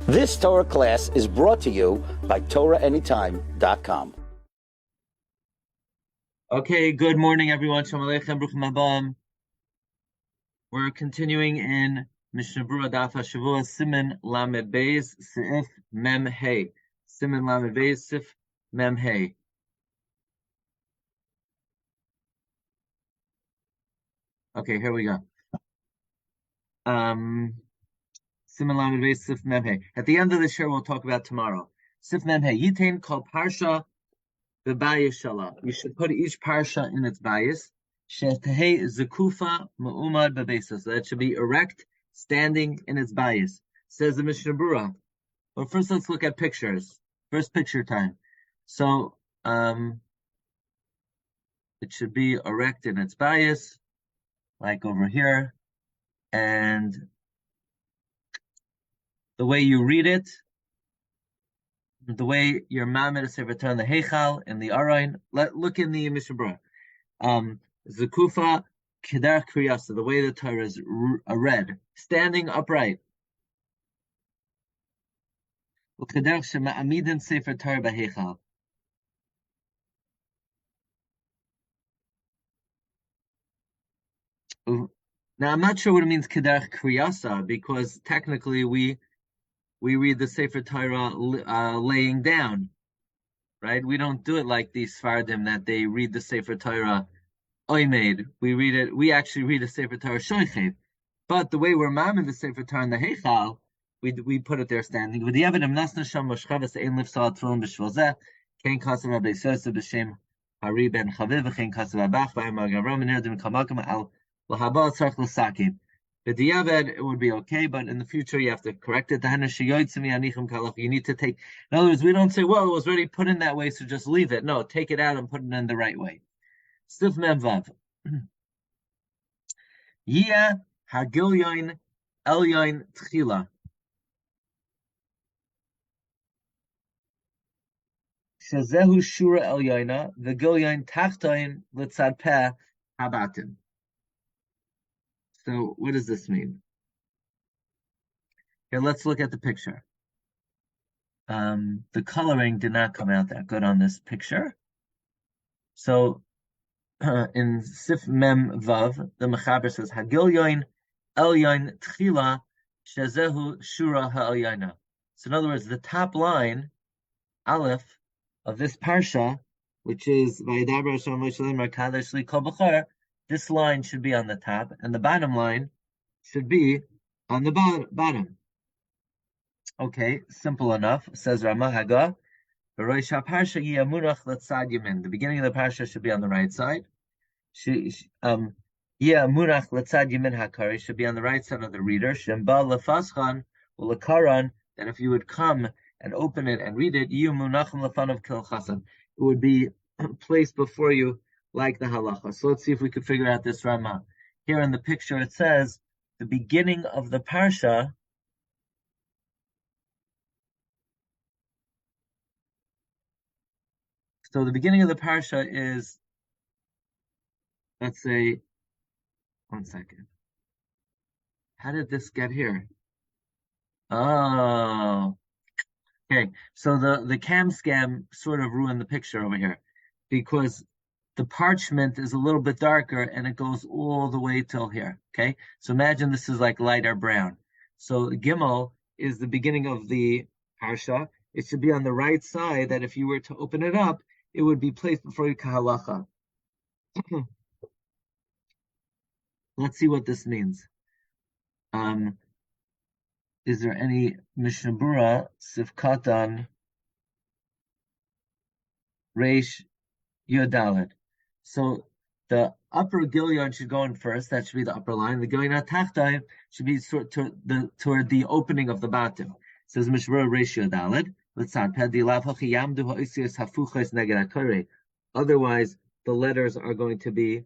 This Torah class is brought to you by TorahAnytime.com. Okay, good morning, everyone. Shalom Aleichem, Bruchim Haba. We're continuing in Mishna Berura Daf Hashavua, Siman Lamed Beis, Seif Mem Hey. Siman Lamed Beis, Seif Mem Hey. Okay, here we go. Siman Lamed Beis, Seif Mem Hey. At the end of the share, we'll talk about tomorrow. Seif Mem Hey. Yitain called Parsha the Bayis Shala. You should put each Parsha in its Bayis. Shetehei Zekufa Ma'umad Bebeisa. So that should be erect, standing in its Bayis. Says the Mishna Berura. Well, first let's look at pictures. First picture time. So it should be erect in its Bayis, like over here. And the way you read it, the way your Mamed is return the Heichal in the Arain. Look in the Mishna Berura. Zekufa Kedar Kriyasa, the way the Torah is read, standing upright. Ukedar Shema'amidin Sefer Torah B'Heichal. Now I'm not sure what it means Kedar Kriyasa, because technically we read the Sefer Torah laying down, right? We don't do it like these Sfardim that they read the Sefer Torah Oimed. We actually read the Sefer Torah Shoichev. But the way we're mamming the Sefer Torah in the Heichal, we put it there standing. With the evidence, Nasna Sham Moshchavas Ein Lifsal Tefillin B'Shvil Zeh, Kein Kasav Rabbi Sosa B'Shem Hari Ben Chaviv, Kein Kasav Abach V'Ayim Agavram and Erdim Kamakam Al L'Haba Tzarech L'Sakim. The diavad, it would be okay, but in the future you have to correct it. You need to take, in other words, we don't say, well, it was already put in that way, so just leave it. No, take it out and put it in the right way. Sif Mem Vav. Yia Hagilyoin Elyoin Tchila. Shazehu Shura Elyoina, Vigilyoin Tachtoin Litzad Peh Habatim. So what does this mean? Here, let's look at the picture. The coloring did not come out that good on this picture. So in Sif Mem Vav, the Mechaber says, Hagilyoin Elyoin Tchila Shazehu Shura Ha'elyoina. So in other words, the top line, Aleph, of this Parsha, which is Vayidaber Hashem Moshe Lemar Kadesh Li Kol B'chor, this line should be on the top, and the bottom line should be on the bottom. Okay, simple enough. Says Ramah Haga, the beginning of the Parsha should be on the right side. Munach Latzad Yamin Hakari should be on the right side of the reader. Shemba Lefaschan Ulakaran, that if you would come and open it and read it, Munachim Lefanav Kil Chasan, it would be placed before you like the halacha. So let's see if we could figure out this Ramah. Here in the picture it says the beginning of the Parsha So the beginning of the Parsha is, let's say, one second. How did this get here? Oh, okay. So the cam scam sort of ruined the picture over here, because the parchment is a little bit darker and it goes all the way till here. Okay, so imagine this is like lighter brown. So Gimel is the beginning of the Parsha. It should be on the right side, that if you were to open it up, it would be placed before you kahalacha. Let's see what this means. Is there any Mishna Berura Sifkatan Reish Yodalet? So the upper Gilyon should go in first. That should be the upper line. The Gilyon Tachtayim should be toward the opening of the Batim. It says Mishna Berura Reish Yodalet. Otherwise, the letters are going to be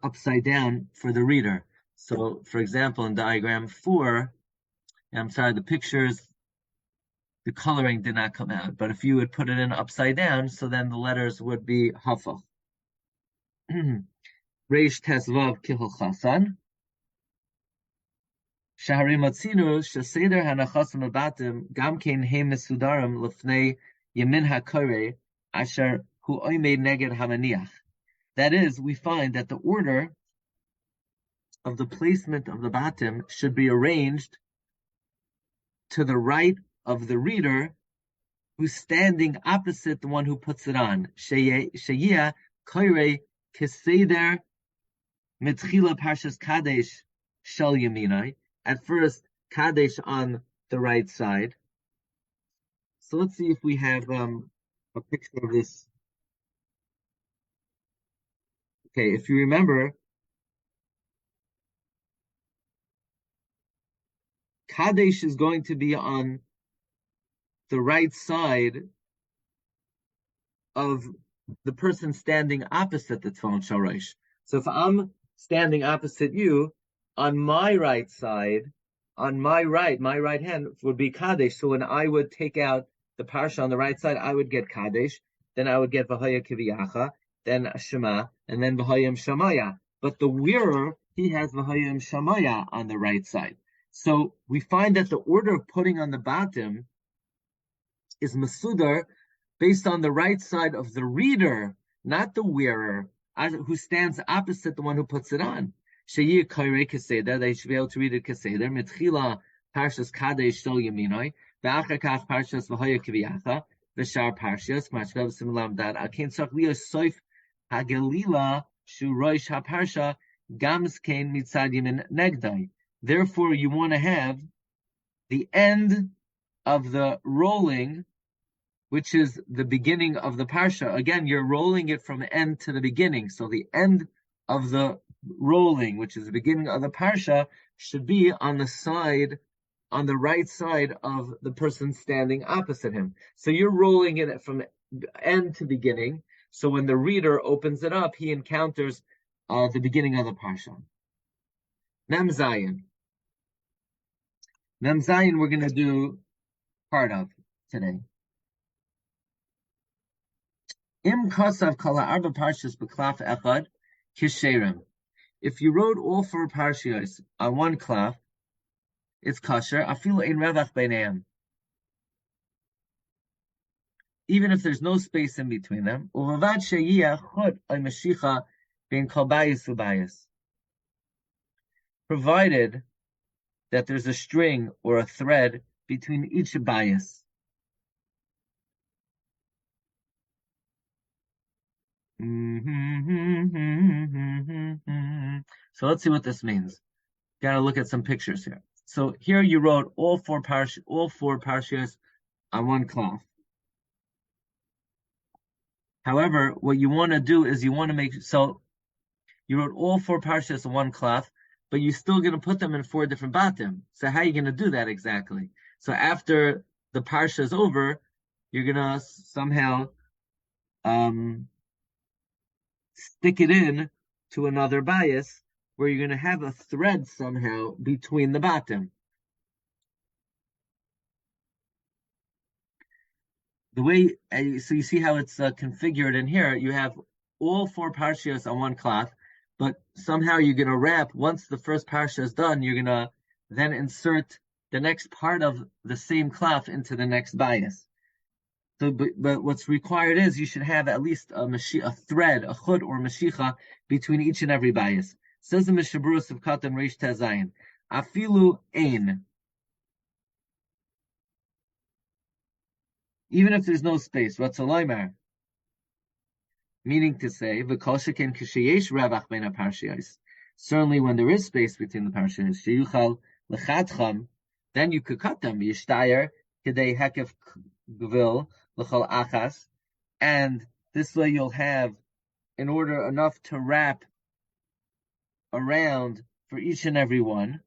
upside down for the reader. So, for example, in diagram 4, I'm sorry, the pictures, the coloring did not come out. But if you would put it in upside down, so then the letters would be hafach. Reish Tesvav Kihul Chasan. Shahari Matzinu, Shaseder Hanachasim Batim, Gamkein He Mesudarim, Lefnei Yemin HaKore, Asher Hu Oimed Neged Hamaniach. That is, we find that the order of the placement of the Batim should be arranged to the right of the reader who's standing opposite the one who puts it on. Sheyia Koire Keseder Mitchila Parshas Kadesh Shal Yaminai. At first, Kadesh on the right side. So let's see if we have a picture of this. Okay, if you remember, Kadesh is going to be on the right side of the person standing opposite the Tefillin Shorosh. So if I'm standing opposite you, on my right side, on my right hand would be Kadesh. So when I would take out the Parsha on the right side, I would get Kadesh, then I would get V'haya Kiviyacha, then Shema, and then V'hayim Shamaya. But the wearer, he has V'hayim Shamaya on the right side. So we find that the order of putting on the Batim is Masudar based on the right side of the reader, not the wearer, who stands opposite the one who puts it on. Sheyir Kairei Keseder, they should be able to read it Keseder. Mitchila Parshas Kadesh Shol Yaminoi, Ve'achar Kach Parshas V'haya Kiviyacha, Ve'shar Parshios, Mashkav Simulam Dad, Akein Tzach Liyos Seif HaGelila Shu Roish HaParsha, Gams Kein Mitzad Yamin Negdai. Therefore, you want to have the end of the rolling, which is the beginning of the Parsha. Again, you're rolling it from end to the beginning. So the end of the rolling, which is the beginning of the Parsha, should be on the side, on the right side of the person standing opposite him. So you're rolling it from end to beginning. So when the reader opens it up, he encounters the beginning of the Parsha. Mem Zayin. Mem Zayin we're going to do part of today. Im Kosav Kala Arba Parshas B'Klaf Echad Kisherim. If you wrote all 4 Parshios on one klaf, it's kosher. Afilu ein revach beineim. Even if there's no space in between them. Uvad sheyiyah chut oy mashicha bein kol bayis ubayis. Provided that there's a string or a thread between each bayis. So let's see what this means. Gotta look at some pictures here. So here you wrote all four Parshios on one cloth. However, what you want to do is you want to make, so you wrote all 4 Parshios on one cloth, but you're still going to put them in 4 different Batim. So how are you going to do that exactly? So after the Parsha is over, you're going to somehow stick it in to another bias where you're going to have a thread somehow between the Batim. The way, so you see how it's configured in here, you have all 4 Parshios on one cloth, but somehow you're going to wrap, once the first Parsha is done, you're going to then insert the next part of the same cloth into the next bias. So, but what's required is you should have at least a thread, a chud or mashicha between each and every bias. Says the Mishna Berura of Katan Reish Tezayin, Afilu ein. Even if there's no space, what's a loimer? Meaning to say, v'kol sheken kisheyesh ravach bein haparshios. Certainly, when there is space between the parshios, sheyuchal lechatcham, then you could cut them. Yishtayer kedei hekef gvil l'chol achas, and this way you'll have, in order enough to wrap around for each and every one.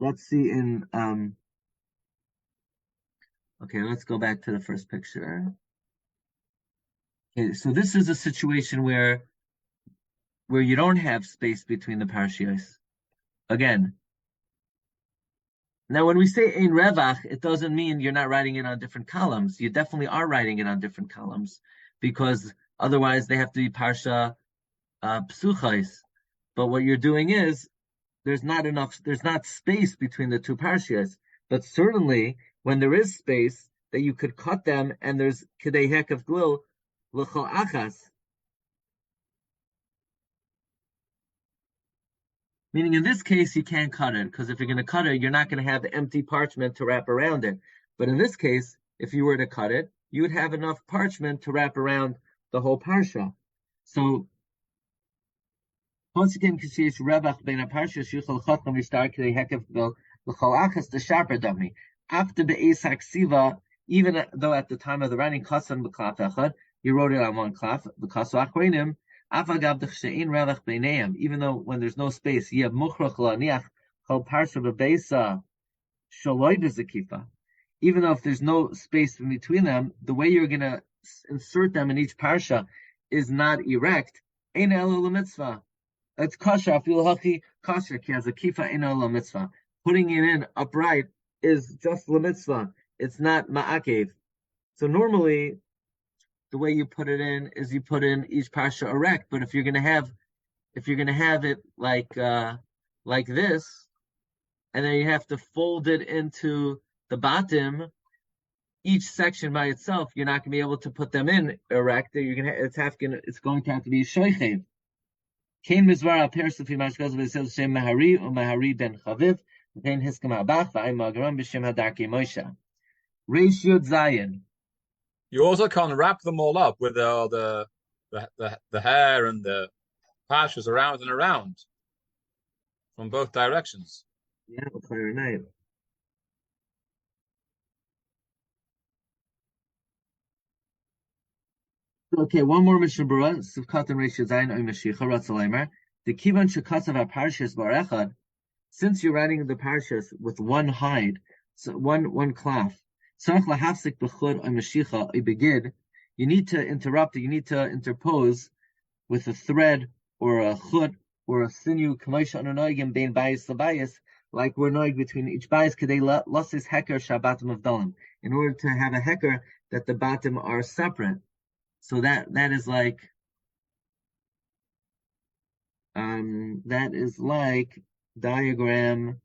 Let's see in, okay, let's go back to the first picture. Okay, so this is a situation where you don't have space between the parshios. Again, now when we say ein revach, it doesn't mean you're not writing it on different columns. You definitely are writing it on different columns because Otherwise, they have to be Parsha Psuchais. But what you're doing is, there's not space between the two Parshios. But certainly, when there is space, that you could cut them, and there's Kedei Hekef Glil, L'chol Achas. Meaning in this case, you can't cut it, because if you're going to cut it, you're not going to have empty parchment to wrap around it. But in this case, if you were to cut it, you would have enough parchment to wrap around the whole Parsha. So, once again, even though at the time of the writing, you wrote it on one klaf, even though when there's no space, even though if there's no space in between them, the way you're going to insert them in each parsha is not erect. It's kasha, filhachi kasha, ki has a kifa in la mitzvah. Putting it in upright is just la mitzvah. It's not ma'akev. So normally, the way you put it in is you put in each parsha erect. But if you're gonna have it like this, and then you have to fold it into the Batim, each section by itself, you're not gonna be able to put them in erect. It's going to have to be shoichev. Kain mizvara persufi mashgaz v'sel shem Mahari or Mahari ben Chaviv. Kain hiskam habach v'ay magaram b'shem hadarkei Moshe. Reish Yud Zayin. You also can't wrap them all up with the hair and the Parshios around and around from both directions. Yeah, clear night. Okay, one more Mishna Berura. Sivkat and Reish Yud Zayin oy Mashiach Ratzalaimer. The kivan shekasav Parshios barechad. Since you're writing the Parshios with one hide, so one klaf. You need to interrupt it, you need to interpose with a thread or a chut or a sinew, like we're noig between each bias, in order to have a heker that the batim are separate. So that is like diagram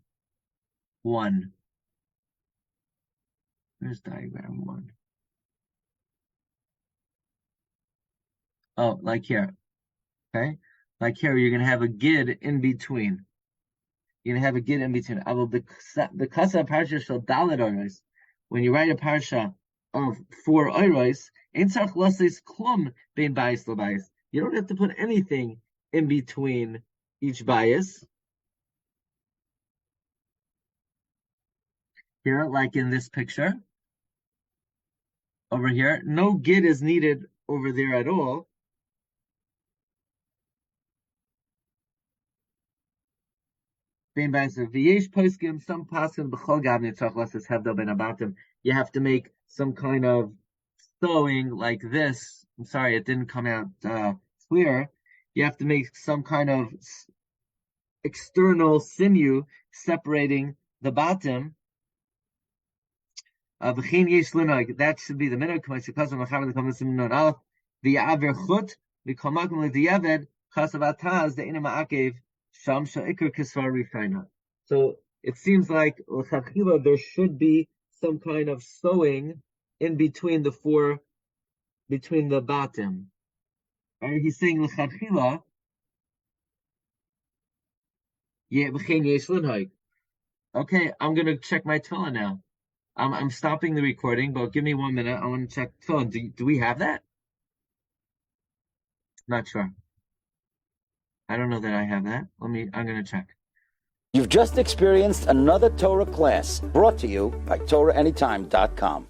1. Where's diagram 1? Oh, like here. Okay? Like here, you're going to have a gid in between. You're going to have a gid in between. The kasa parsha shall dalet oros. When you write a parsha of 4 oros, ein tzarich lasis klum bein bayis lebayis. You don't have to put anything in between each bias. Here, like in this picture. Over here, no gid is needed over there at all. Some you have to make some kind of sewing like this. I'm sorry, it didn't come out clear. You have to make some kind of external sinew separating the Batim. That should be the minhag. So it seems like there should be some kind of sewing in between between the Batim. And he's saying l'chadchila, okay, I'm gonna check my tefillah now. I'm stopping the recording, but give me 1 minute. I want to check tefillah. Do we have that? Not sure. I don't know that I have that. I'm gonna check. You've just experienced another Torah class brought to you by TorahAnytime.com.